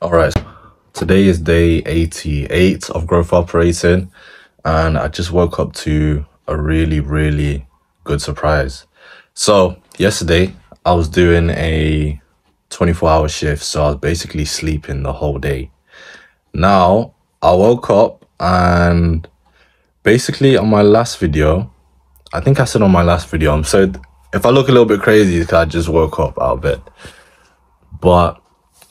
All right, today is day 88 of growth operating, and I just woke up to a really good surprise. So yesterday I was doing a 24-hour shift, so I was basically sleeping the whole day. Now I woke up and basically on my last video, I think I said on my last video, if I look a little bit crazy, it's because I just woke up out of bed. But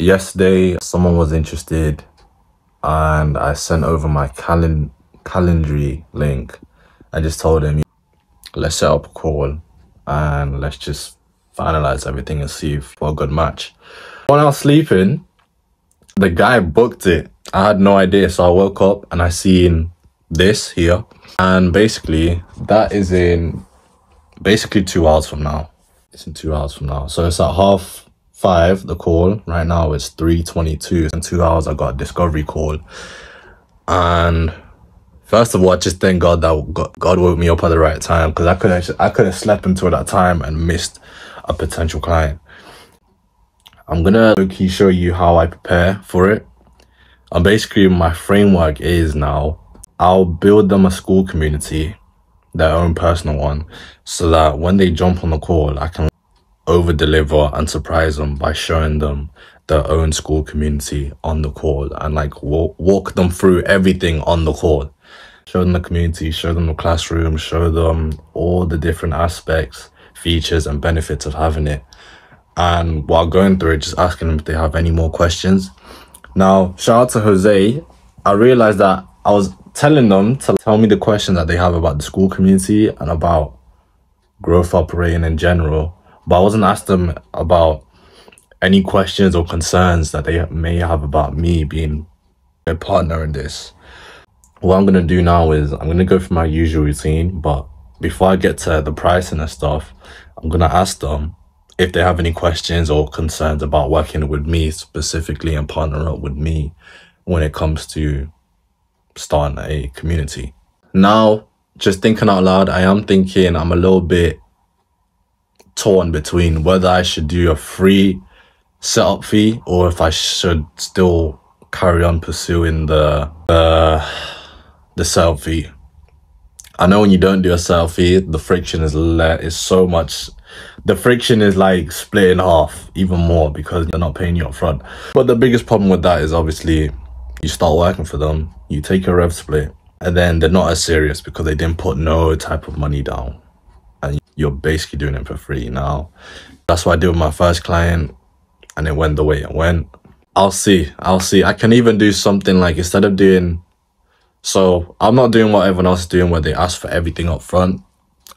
yesterday, someone was interested and I sent over my Calendly link. I just told him, let's set up a call and let's just finalize everything and see if we're a good match. When I was sleeping, the guy booked it. I had no idea. So I woke up and I seen this here. And basically, that is in 2 hours from now. It's in 2 hours from now. So it's at 5:30, the call. Right now it's 3:22. In 2 hours, I got a discovery call. And first of all, I just thank God that God woke me up at the right time, because I could have slept until that time and missed a potential client. I'm gonna low-key show you how I prepare for it. And basically my framework is now I'll build them a school community, their own personal one, so that when they jump on the call, I can over deliver and surprise them by showing them their own school community on the call and like walk them through everything on the call. Show them the community, show them the classroom, show them all the different aspects, features and benefits of having it. And while going through it, just asking them if they have any more questions. Now, shout out to Jose. I realized that I was telling them to tell me the questions that they have about the school community and about growth operating in general, but I wasn't asking them about any questions or concerns that they may have about me being a partner in this. What I'm going to do now is I'm going to go through my usual routine, but before I get to the pricing and stuff, I'm going to ask them if they have any questions or concerns about working with me specifically and partner up with me when it comes to starting a community. Now, just thinking out loud, I am thinking I'm a little bit torn between whether I should do a free setup fee or if I should still carry on pursuing the setup fee. I know when you don't do a setup fee, the friction is so much. The friction is like split in half, even more, because they're not paying you up front. But the biggest problem with that is obviously you start working for them, you take a rev split, and then they're not as serious because they didn't put no type of money down. And you're basically doing it for free. Now, that's what I did with my first client, and it went the way it went. I'll see. I can even do something like, instead of doing, so I'm not doing what everyone else is doing where they ask for everything up front.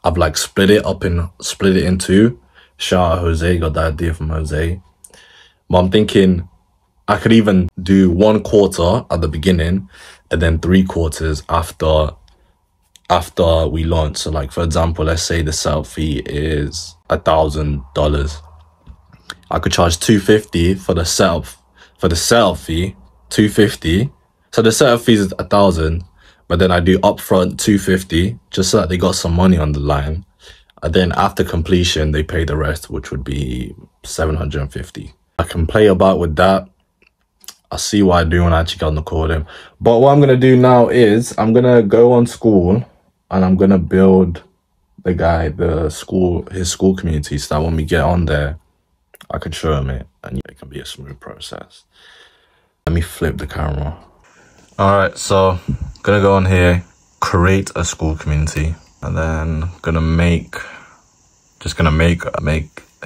I've like split it in two. Shout out Jose, got that idea from Jose. But I'm thinking I could even do 1/4 at the beginning and then 3/4 after we launch. So like, for example, let's say the setup fee is $1,000. I could charge $250 for the setup fee, $250. So the setup fee is $1,000, but then I do upfront $250 just so that they got some money on the line. And then after completion, they pay the rest, which would be $750. I can play about with that. I'll see what I do when I actually get on the call with him. But what I'm going to do now is I'm going to go on school and I'm going to build the guy, his school community, so that when we get on there, I can show him it and it can be a smooth process. Let me flip the camera. All right, so I'm going to go on here, create a school community, and then make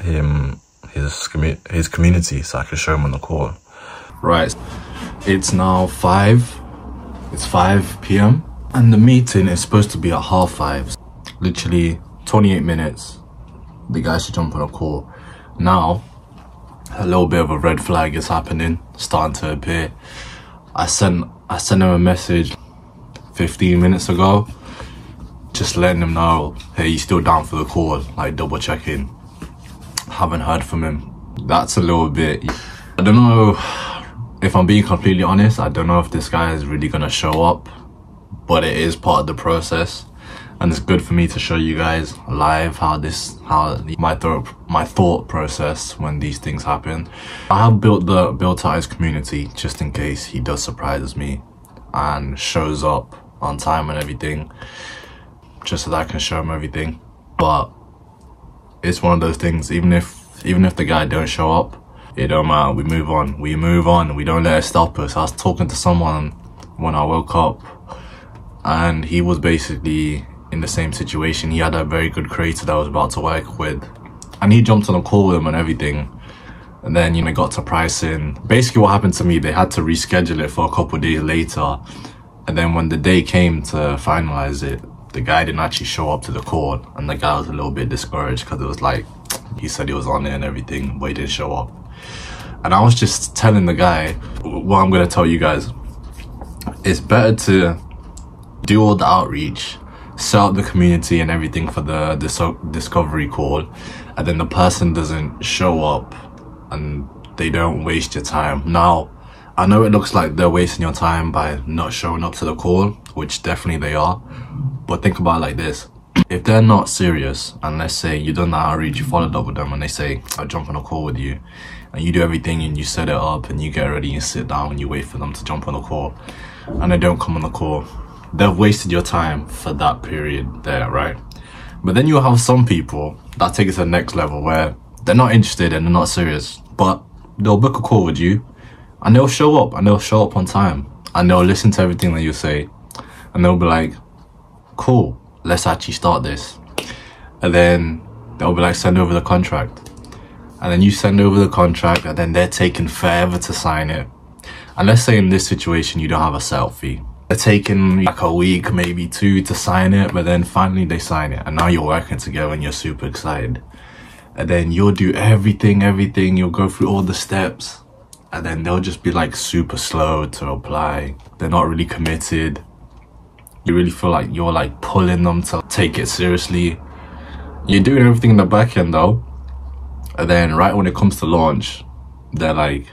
him his community so I can show him on the call. Right, it's now 5 p.m. and the meeting is supposed to be at 5:30. Literally 28 minutes. The guy should jump on a call. Now, a little bit of a red flag is happening, starting to appear. I sent him a message 15 minutes ago, just letting him know, hey, he's still down for the call, like double checking. Haven't heard from him. That's a little bit, I don't know, if I'm being completely honest, I don't know if this guy is really gonna show up, but it is part of the process. and it's good for me to show you guys live how my thought process when these things happen. I have built out his community just in case he does surprises me and shows up on time and everything, just so that I can show him everything. But it's one of those things, even if the guy don't show up, it don't matter. We move on. We don't let it stop us. I was talking to someone when I woke up, and he was basically in the same situation. He had a very good creator that I was about to work with, and he jumped on a call with him and everything. And then, you know, got to pricing. Basically what happened to me, they had to reschedule it for a couple of days later. And then when the day came to finalize it, the guy didn't actually show up to the call. And the guy was a little bit discouraged because it was like, he said he was on it and everything, but he didn't show up. And I was just telling the guy, what I'm going to tell you guys, it's better to do all the outreach, set up the community and everything for the discovery call, and then the person doesn't show up and they don't waste your time. Now, I know it looks like they're wasting your time by not showing up to the call, which definitely they are, but think about it like this. If they're not serious, and let's say you done the outreach, you followed up with them, and they say, I'll jump on a call with you, and you do everything and you set it up and you get ready and sit down and you wait for them to jump on the call, and they don't come on the call, they've wasted your time for that period there, right? But then you have some people that take it to the next level where they're not interested and they're not serious, but they'll book a call with you and they'll show up, and they'll show up on time, and they'll listen to everything that you say, and they'll be like, cool, let's actually start this. And then they'll be like, send over the contract. And then you send over the contract, and then they're taking forever to sign it. And let's say in this situation you don't have a setup fee. They're taking like a week, maybe 2 to sign it, but then finally they sign it, and now you're working together and you're super excited. And then you'll do everything, you'll go through all the steps, and then they'll just be like super slow to reply. They're not really committed. You really feel like you're like pulling them to take it seriously. You're doing everything in the back end though, and then right when it comes to launch, they're like,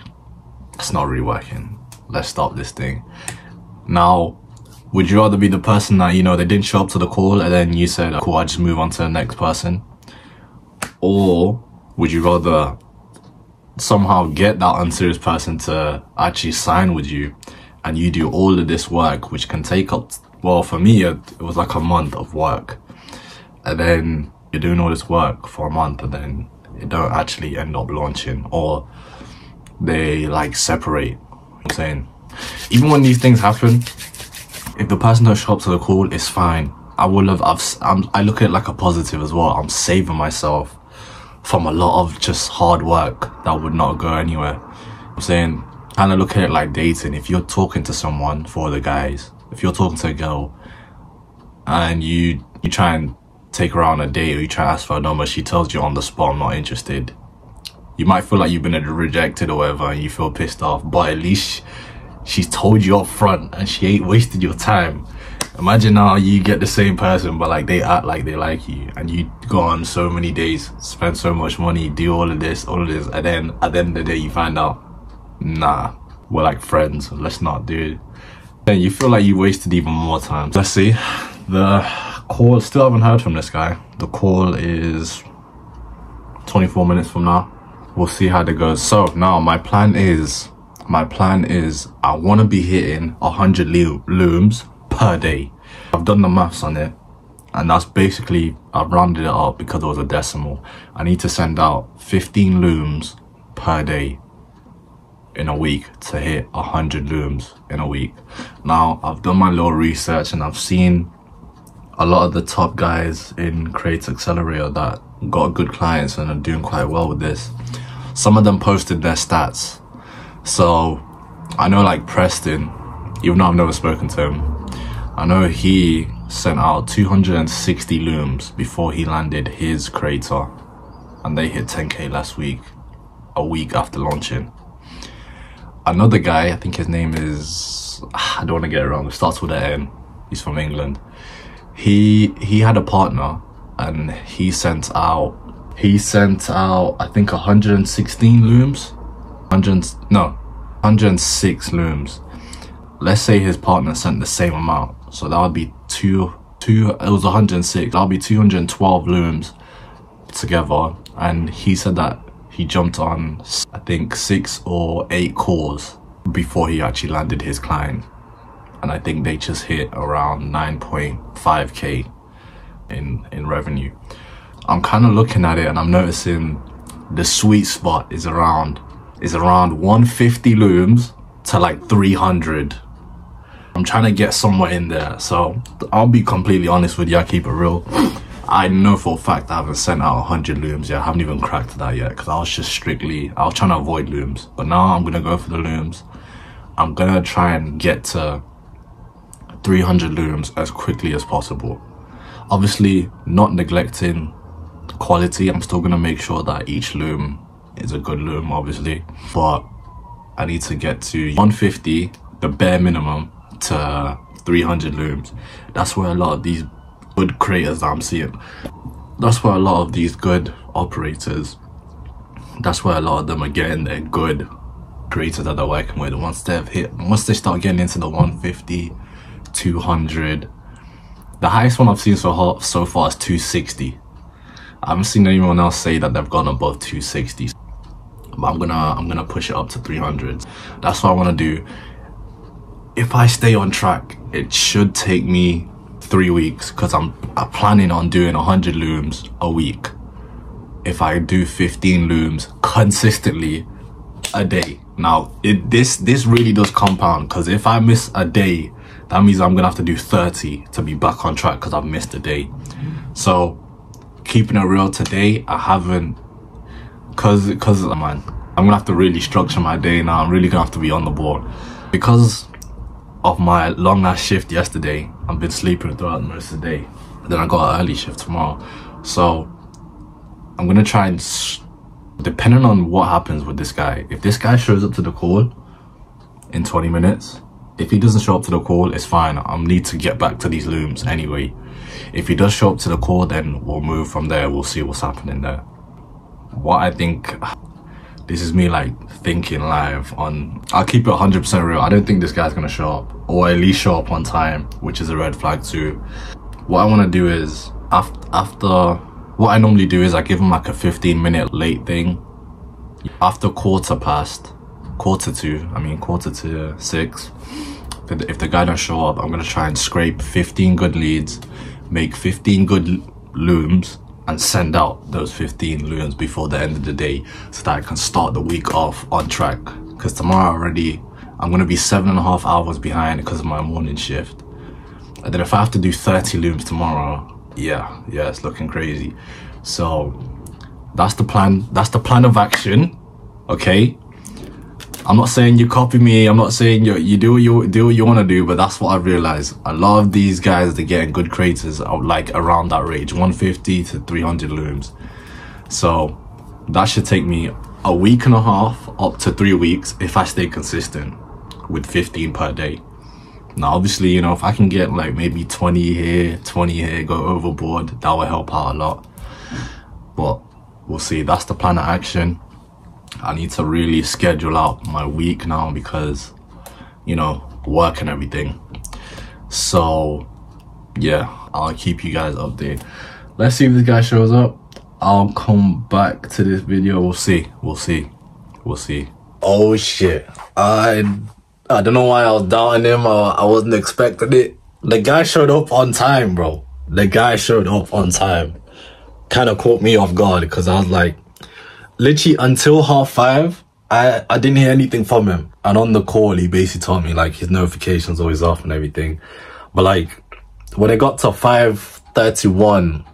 it's not really working, let's stop this thing. Now, would you rather be the person that, you know, they didn't show up to the call and then you said, cool, I'll just move on to the next person? Or would you rather somehow get that unserious person to actually sign with you, and you do all of this work, which can take up, well, for me, it was like a month of work. And then you're doing all this work for a month and then it don't actually end up launching, or they like separate. I'm saying, even when these things happen, if the person don't show up to the call, it's fine. I look at it like a positive as well. I'm saving myself from a lot of just hard work that would not go anywhere. I'm saying, kind of look at it like dating. If you're talking to someone, for the guys, if you're talking to a girl and you try and take her out on a date, or you try to ask for a number, she tells you on the spot, I'm not interested. You might feel like you've been rejected or whatever, and you feel pissed off, but at least she's told you up front and she ain't wasted your time. Imagine now you get the same person, but like they act like they like you, and you go on so many days, spend so much money, do all of this, and then at the end of the day you find out, nah, we're like friends, let's not do it. Then you feel like you wasted even more time. Let's see, the call, still haven't heard from this guy. The call is 24 minutes from now. We'll see how that goes. So now my plan is I want to be hitting 100 looms per day. I've done the maths on it, and that's basically, I've rounded it up because it was a decimal. I need to send out 15 looms per day in a week to hit 100 looms in a week. Now, I've done my little research and I've seen a lot of the top guys in Creator Accelerator that got good clients and are doing quite well with this. Some of them posted their stats. So I know like Preston, even though I've never spoken to him, I know he sent out 260 looms before he landed his creator, and they hit 10k last week, a week after launching. Another guy, I think his name is, I don't want to get it wrong, it starts with an N, he's from England. He had a partner, and he sent out I think 116 looms, 106 looms. Let's say his partner sent the same amount, so that would be 2 it was 106. That'll be 212 looms together. And he said that he jumped on, I think, 6 or 8 calls before he actually landed his client. And I think they just hit around 9.5k in revenue. I'm kind of looking at it and I'm noticing the sweet spot is around 150 looms to like 300. I'm trying to get somewhere in there. So I'll be completely honest with you, I keep it real. I know for a fact I haven't sent out 100 looms yet. I haven't even cracked that yet because I was trying to avoid looms. But now I'm gonna go for the looms. I'm gonna try and get to 300 looms as quickly as possible. Obviously not neglecting quality. I'm still gonna make sure that each loom is a good loom, obviously, but I need to get to 150, the bare minimum, to 300 looms. That's where a lot of these good creators that I'm seeing, that's where a lot of these good operators, that's where a lot of them are getting their good creators that they're working with. Once they start getting into the 150, 200, the highest one I've seen so far is 260. I haven't seen anyone else say that they've gone above 260, but I'm gonna push it up to 300. That's what I want to do. If I stay on track, it should take me 3 weeks because I'm planning on doing 100 looms a week. If I do 15 looms consistently a day. Now this really does compound, because if I miss a day, that means I'm gonna have to do 30 to be back on track because I've missed a day. So keeping it real today, I haven't, cause man, I'm gonna have to really structure my day now. I'm really gonna have to be on the ball because of my long ass shift yesterday. I've been sleeping throughout most of the day. Then I got an early shift tomorrow. So I'm gonna try and, depending on what happens with this guy, if this guy shows up to the call in 20 minutes, if he doesn't show up to the call, it's fine. I need to get back to these looms anyway. If he does show up to the call, then we'll move from there. We'll see what's happening there. What I think, this is me like thinking live on, I'll keep it 100% real. I don't think this guy's gonna show up, or at least show up on time, which is a red flag too. What I wanna do is, after, what I normally do is I give him like a 15-minute late thing. After quarter to 6, if the guy don't show up, I'm gonna try and scrape 15 good leads, make 15 good looms, and send out those 15 looms before the end of the day so that I can start the week off on track. Because tomorrow already, I'm gonna be 7.5 hours behind because of my morning shift. And then if I have to do 30 looms tomorrow, yeah, it's looking crazy. So that's the plan. That's the plan of action. Okay. I'm not saying you copy me. I'm not saying you do what you want to do, but that's what I've realized. A lot of these guys, they're getting good creators are like around that range, 150 to 300 looms. So that should take me a week and a half up to 3 weeks if I stay consistent with 15 per day. Now, obviously, you know, if I can get like maybe 20 here, 20 here, go overboard, that will help out a lot. But we'll see. That's the plan of action. I need to really schedule out my week now because, you know, work and everything. So yeah, I'll keep you guys updated. Let's see if this guy shows up. I'll come back to this video. We'll see. Oh shit, I don't know why I was doubting him. I wasn't expecting it. The guy showed up on time, bro. The guy showed up on time. Kind of caught me off guard because I was like, literally until 5:30, I didn't hear anything from him. And on the call, he basically told me like his notifications always off and everything. But like when it got to 5:31,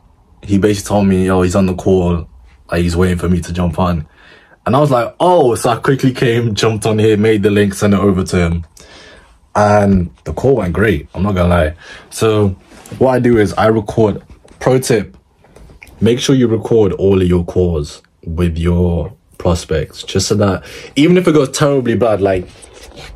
he basically told me, yo, he's on the call. Like he's waiting for me to jump on. And I was like, oh, so I quickly came, jumped on here, made the link, sent it over to him. And the call went great, I'm not gonna lie. So what I do is I record, pro tip, make sure you record all of your calls with your prospects, just so that even if it goes terribly bad, like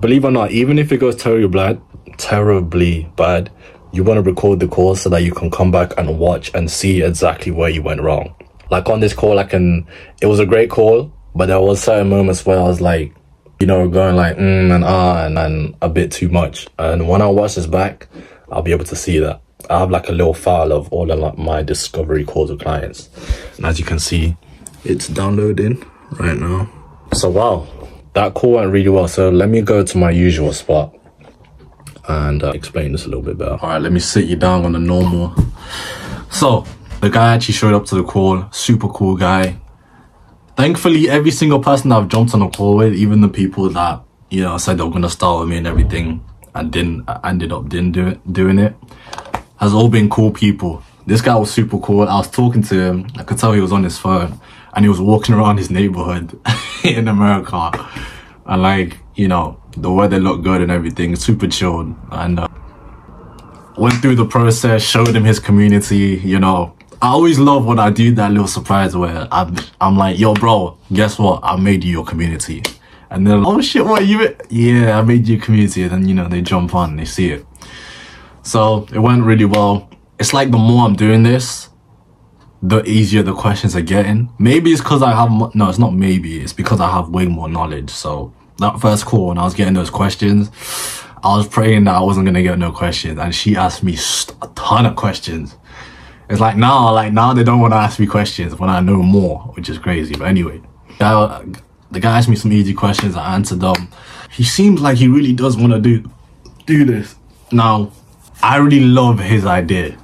believe it or not, even if it goes terribly bad, you want to record the call so that you can come back and watch and see exactly where you went wrong. Like on this call, it was a great call, but there was certain moments where I was like, you know, going like and a bit too much. And when I watch this back, I'll be able to see that. I have like a little file of all of like my discovery calls with clients. And as you can see, it's downloading right now. So wow, that call went really well. So let me go to my usual spot and explain this a little bit better. All right, let me sit you down on the normal. So the guy actually showed up to the call, super cool guy. Thankfully, every single person that I've jumped on a call with, even the people that, you know, said they were gonna start with me and everything, and ended up doing it, has all been cool people. This guy was super cool. I was talking to him. I could tell he was on his phone, and he was walking around his neighborhood in America, and like, you know, the weather looked good and everything, super chilled. And went through the process, showed him his community. You know, I always love when I do that little surprise where I'm like, yo bro, guess what, I made you your community. And then, oh shit, what, you, yeah, I made you a community. And then, you know, they jump on and they see it. So it went really well. It's like the more I'm doing this, the easier the questions are getting. Maybe it's because I have, no, it's not maybe, it's because I have way more knowledge. So that first call, when I was getting those questions, I was praying that I wasn't going to get no questions. And she asked me a ton of questions. It's like now they don't want to ask me questions when I know more, which is crazy. But anyway, the guy asked me some easy questions. I answered them. He seems like he really does want to do this. Now, I really love his idea.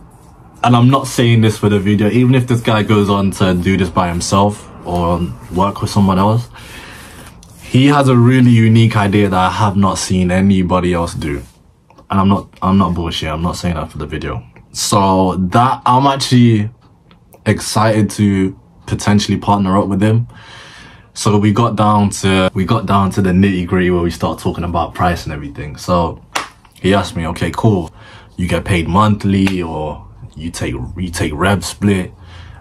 And I'm not saying this for the video. Even if this guy goes on to do this by himself or work with someone else, he has a really unique idea that I have not seen anybody else do. And I'm not bullshit. I'm not saying that for the video. So that I'm actually excited to potentially partner up with him. So we got down to the nitty-gritty where we start talking about price and everything. So he asked me, okay, cool, you get paid monthly or you take rev split?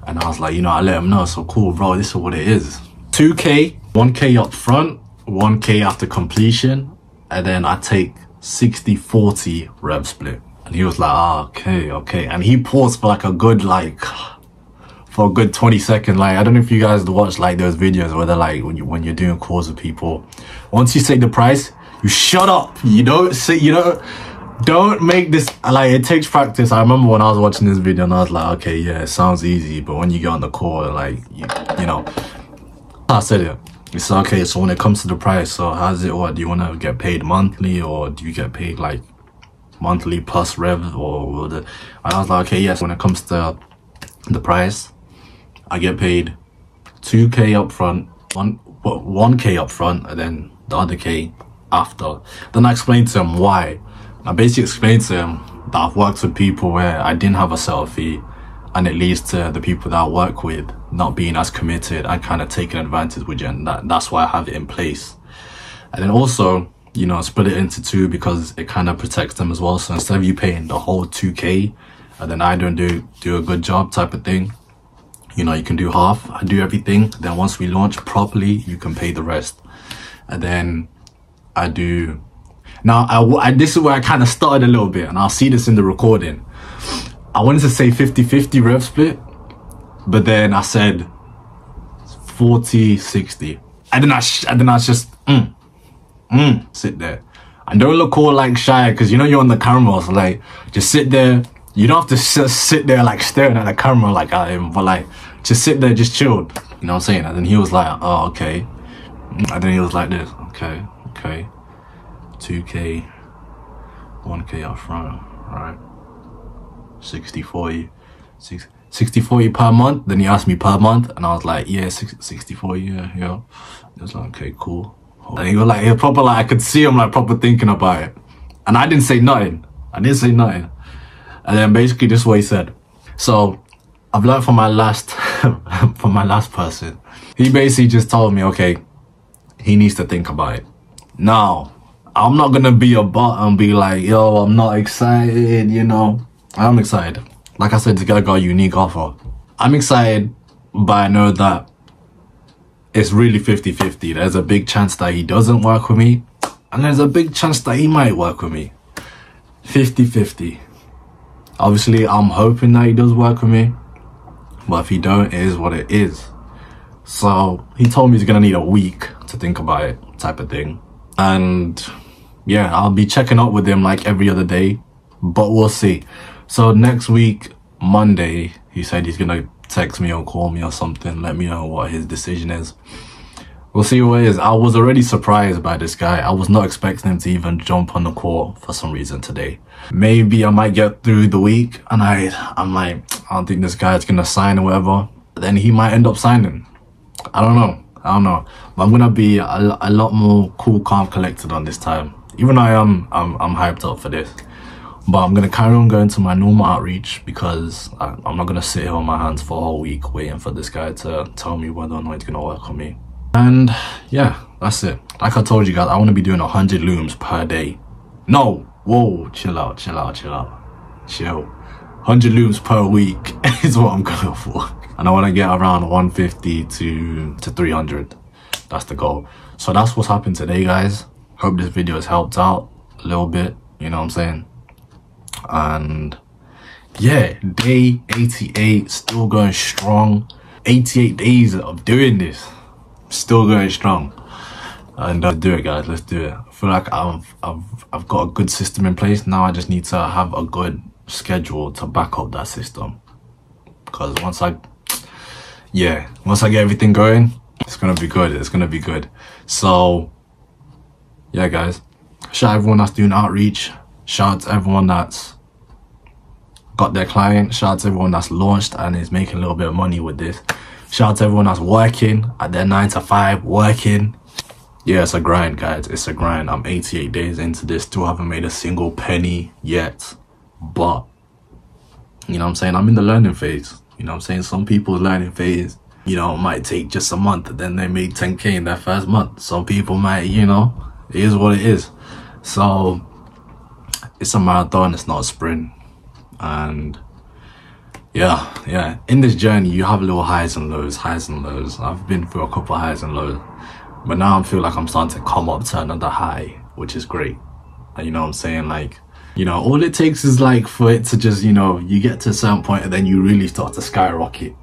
And I was like, you know, I let him know. So cool, bro, this is what it is. 2K, 1K up front, 1K after completion, and then I take 60-40 rev split. And he was like, ah, okay. And he paused for like a good, for a good 20 seconds. Like, I don't know if you guys watch like those videos where they're like, when you're doing calls with people, once you say the price, you shut up. You don't say, you know, don't make this, like, it takes practice. I remember when I was watching this video and I was like, okay, yeah, it sounds easy. But when you get on the call, like, you know, I said it. It's okay, so when it comes to the price, so how's it, what, do you want to get paid monthly or do you get paid like monthly plus rev or and I was like, okay, yes, when it comes to the price, I get paid 2K up front, 1K up front, and then the other K after. Then I explained to him why. I basically explained to him that I've worked with people where I didn't have a setup fee, and it leads to the people that I work with not being as committed and kind of taking advantage with you, and that's why I have it in place. And then also, you know, split it into two because it kind of protects them as well. So instead of you paying the whole 2K and then I don't do a good job type of thing, you know, you can do half. I do everything. Then once we launch properly, you can pay the rest. And then I do. Now, this is where I kind of started a little bit, and I'll see this in the recording. I wanted to say 50-50 rev split, but then I said 40-60. And then I was just, sit there. And don't look all like shy, because you know you're on the camera, so like, just sit there. You don't have to sit there like staring at the camera like at him, but like, just sit there, just chilled. You know what I'm saying? And then he was like, oh, okay. And then he was like this, okay. 2K, 1K up front, alright. 60-40, 60-40 per month. Then he asked me per month, and I was like, yeah, 60-40, yeah. He was like, okay, cool. And he was proper, like, I could see him like proper thinking about it. And I didn't say nothing. And then basically this is what he said. So I've learned from my last, from my last person. He basically just told me, okay, he needs to think about it. Now, I'm not gonna be a bot and be like, yo, I'm not excited, you know. I'm excited. Like I said, this guy got a unique offer. I'm excited, but I know that it's really 50-50. There's a big chance that he doesn't work with me, and there's a big chance that he might work with me. 50-50. Obviously, I'm hoping that he does work with me, but if he don't, it is what it is. So he told me he's gonna need a week to think about it, type of thing. And yeah, I'll be checking up with him like every other day, but we'll see. So next week, Monday, he said he's gonna text me or call me or something, let me know what his decision is. We'll see what it is. I was already surprised by this guy. I was not expecting him to even jump on the call for some reason today. Maybe I might get through the week and I'm like, I don't think this guy's gonna sign or whatever. Then he might end up signing. I don't know. But I'm gonna be a lot more cool, calm, collected on this time. Even though I'm hyped up for this. But I'm gonna carry on going to my normal outreach because I'm not gonna sit here on my hands for a whole week waiting for this guy to tell me whether or not he's gonna work on me. And yeah, that's it. Like I told you guys, I want to be doing 100 looms per day. No, whoa, chill out. 100 looms per week is what I'm going for. And I want to get around 150 to 300. That's the goal. So that's what's happened today, guys. Hope this video has helped out a little bit, you know what I'm saying? And yeah, day 88, still going strong. 88 days of doing this. Still going strong, and let's do it, guys. Let's do it. I feel like I've got a good system in place now. I just need to have a good schedule to back up that system, because once I get everything going, it's gonna be good. It's gonna be good. So yeah, guys, shout out everyone that's doing outreach. Shout out to everyone that's got their client. Shout out to everyone that's launched and is making a little bit of money with this. Shout out to everyone that's working at their 9 to 5, working. Yeah, it's a grind, guys. It's a grind. I'm 88 days into this, still haven't made a single penny yet. But, you know what I'm saying? I'm in the learning phase. You know what I'm saying? Some people's learning phase, you know, might take just a month, then they make 10K in their first month. Some people might, you know, it is what it is. So, it's a marathon, it's not a sprint. And yeah, in this journey you have little highs and lows. I've been through a couple of highs and lows, but now I feel like I'm starting to come up to another high, which is great. And you know what I'm saying, like, you know, all it takes is like for it to just, you know, you get to a certain point and then you really start to skyrocket.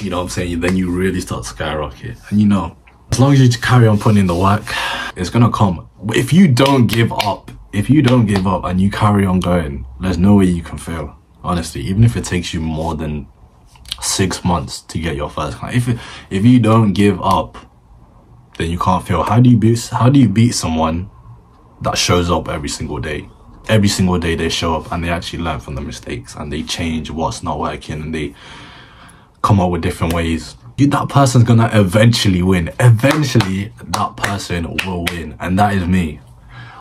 You know what I'm saying? Then you really start to skyrocket. And you know, as long as you carry on putting in the work, it's gonna come. If you don't give up and you carry on going, there's no way you can fail. Honestly, even if it takes you more than 6 months to get your first client, if you don't give up, then you can't fail. How do you beat someone that shows up every single day? Every single day they show up and they actually learn from the mistakes and they change what's not working and they come up with different ways. That person's gonna eventually win. Eventually, that person will win, and that is me.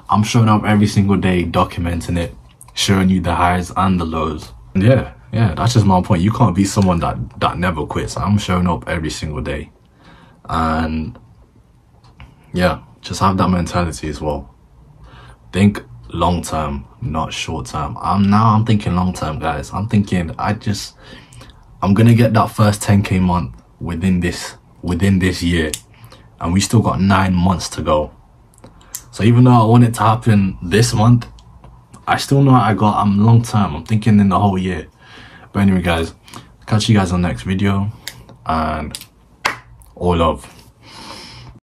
I'm showing up every single day, documenting it, showing you the highs and the lows. And yeah, that's just my point. You can't be someone that never quits. I'm showing up every single day. And yeah, just have that mentality as well. Think long term, not short term. I'm thinking long term, guys. I'm thinking I'm gonna get that first 10K month within this year, and we still got 9 months to go. So even though I want it to happen this month, I still know I'm long term. I'm thinking in the whole year. But anyway, guys, catch you guys on the next video, and all love.